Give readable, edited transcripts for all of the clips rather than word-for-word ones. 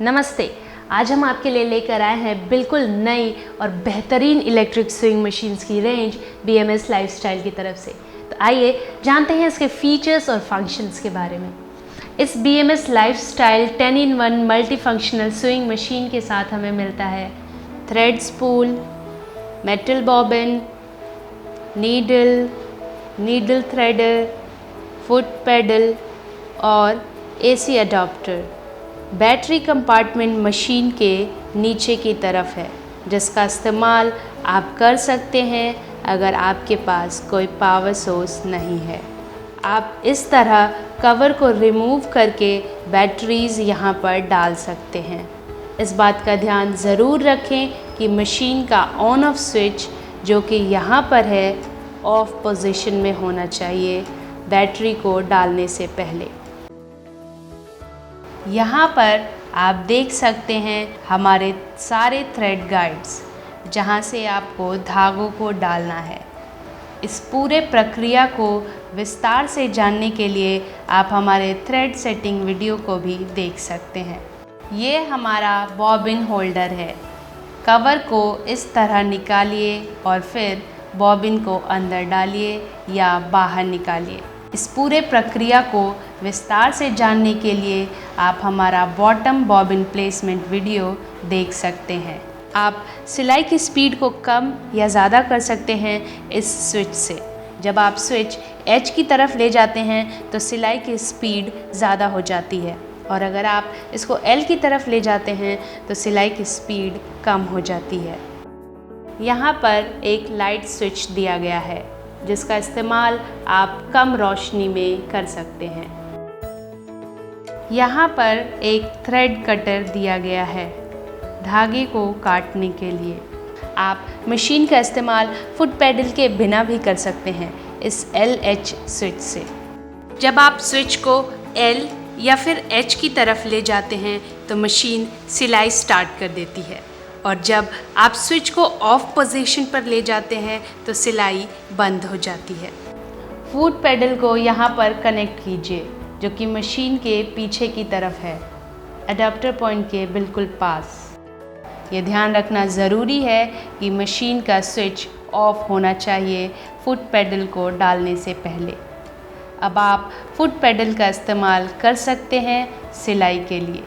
नमस्ते। आज हम आपके लिए लेकर आए हैं बिल्कुल नई और बेहतरीन इलेक्ट्रिक स्विंग मशीन्स की रेंज BMS लाइफस्टाइल की तरफ से। तो आइए जानते हैं इसके फीचर्स और फंक्शंस के बारे में। इस BMS lifestyle 10-in-1 multi functional swing machine के साथ हमें मिलता है thread spool, metal bobbin, needle threader, foot pedal और AC adopter. Battery compartment machine के नीचे की तरफ है, जिसका इस्तेमाल आप कर सकते हैं अगर आपके पास कोई पावर सोर्स नहीं है। आप इस तरह कवर को रिमूव करके बैटरीज़ यहाँ पर डाल सकते हैं। इस बात का ध्यान ज़रूर रखें कि मशीन का ऑन ऑफ स्विच जो कि यहाँ पर है ऑफ पोजीशन में होना चाहिए बैटरी को डालने से पहले। यहाँ पर आप देख सकते हैं हमारे सारे थ्रेड गाइड्स, जहाँ से आपको धागों को डालना है। इस पूरे प्रक्रिया को विस्तार से जानने के लिए आप हमारे थ्रेड सेटिंग वीडियो को भी देख सकते हैं। ये हमारा बॉबिन होल्डर है। कवर को इस तरह निकालिए और फिर बॉबिन को अंदर डालिए या बाहर निकालिए। इस पूरे प्रक्रिया को विस्तार से जानने के लिए आप हमारा बॉटम बॉबिन प्लेसमेंट वीडियो देख सकते हैं। आप सिलाई की स्पीड को कम या ज़्यादा कर सकते हैं इस स्विच से। जब आप स्विच एज की तरफ ले जाते हैं तो सिलाई की स्पीड ज़्यादा हो जाती है, और अगर आप इसको L की तरफ ले जाते हैं तो सिलाई की स्पीड कम हो जाती है। यहाँ पर एक लाइट स्विच दिया गया है, जिसका इस्तेमाल आप कम रोशनी में कर सकते हैं। यहाँ पर एक थ्रेड कटर दिया गया है धागे को काटने के लिए। आप मशीन का इस्तेमाल फुट पेडल के बिना भी कर सकते हैं इस LH स्विच से। जब आप स्विच को L या फिर H की तरफ ले जाते हैं तो मशीन सिलाई स्टार्ट कर देती है, और जब आप स्विच को ऑफ पोजीशन पर ले जाते हैं तो सिलाई बंद हो जाती है। फुट पेडल को यहाँ पर कनेक्ट कीजिए, जो कि मशीन के पीछे की तरफ है, अडॉप्टर पॉइंट के बिल्कुल पास। ये ध्यान रखना ज़रूरी है कि मशीन का स्विच ऑफ होना चाहिए फुट पेडल को डालने से पहले। अब आप फुट पेडल का इस्तेमाल कर सकते हैं सिलाई के लिए।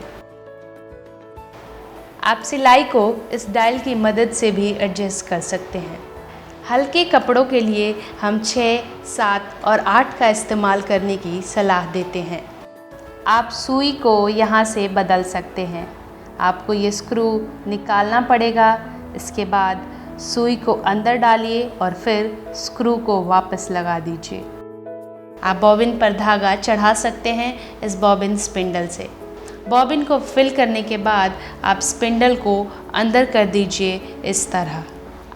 आप सिलाई को इस डायल की मदद से भी एडजस्ट कर सकते हैं। हल्के कपड़ों के लिए हम 6, 7 और 8 का इस्तेमाल करने की सलाह देते हैं। आप सुई को यहाँ से बदल सकते हैं। आपको ये स्क्रू निकालना पड़ेगा। इसके बाद सुई को अंदर डालिए और फिर स्क्रू को वापस लगा दीजिए। आप बॉबिन पर धागा चढ़ा सकते हैं इस बॉबिन स्पिंडल से। बॉबिन को फिल करने के बाद आप स्पिंडल को अंदर कर दीजिए इस तरह।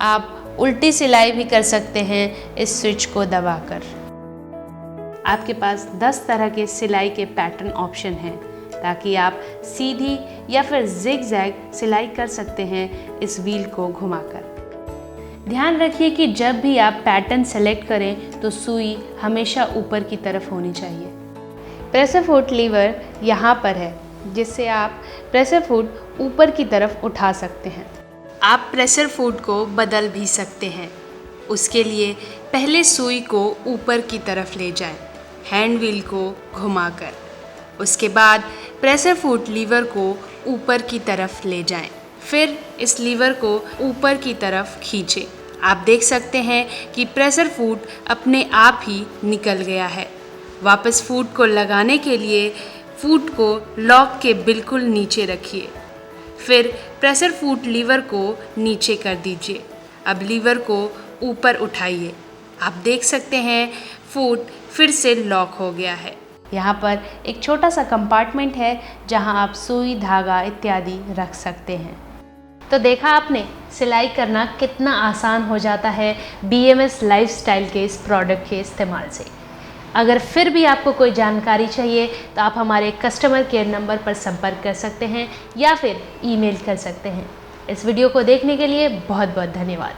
आप उल्टी सिलाई भी कर सकते हैं इस स्विच को दबाकर। आपके पास 10 तरह के सिलाई के पैटर्न ऑप्शन हैं, ताकि आप सीधी या फिर जिग-जैग सिलाई कर सकते हैं इस व्हील को घुमाकर। ध्यान रखिए कि जब भी आप पैटर्न सेलेक्ट करें तो सुई हमेशा ऊपर की तरफ होनी चाहिए। प्रेशर फुट लीवर यहाँ पर है, जिससे आप प्रेशर फुट ऊपर की तरफ उठा सकते हैं। आप प्रेशर फुट को बदल भी सकते हैं। उसके लिए पहले सुई को ऊपर की तरफ ले जाएं, हैंड व्हील को घुमाकर। उसके बाद प्रेशर फुट लीवर को ऊपर की तरफ ले जाएं, फिर इस लीवर को ऊपर की तरफ खींचें। आप देख सकते हैं कि प्रेशर फुट अपने आप ही निकल गया है। वापस फुट को लगाने के लिए फुट को लॉक के बिल्कुल नीचे रखिए, फिर प्रेशर फुट लीवर को नीचे कर दीजिए। अब लीवर को ऊपर उठाइए। आप देख सकते हैं फुट फिर से लॉक हो गया है। यहाँ पर एक छोटा सा कंपार्टमेंट है, जहाँ आप सुई, धागा इत्यादि रख सकते हैं। तो देखा आपने, सिलाई करना कितना आसान हो जाता है BMS लाइफस्टाइल के इस प्रोडक्ट के इस्तेमाल से। अगर फिर भी आपको कोई जानकारी चाहिए तो आप हमारे कस्टमर केयर नंबर पर संपर्क कर सकते हैं या फिर ईमेल कर सकते हैं। इस वीडियो को देखने के लिए बहुत बहुत धन्यवाद।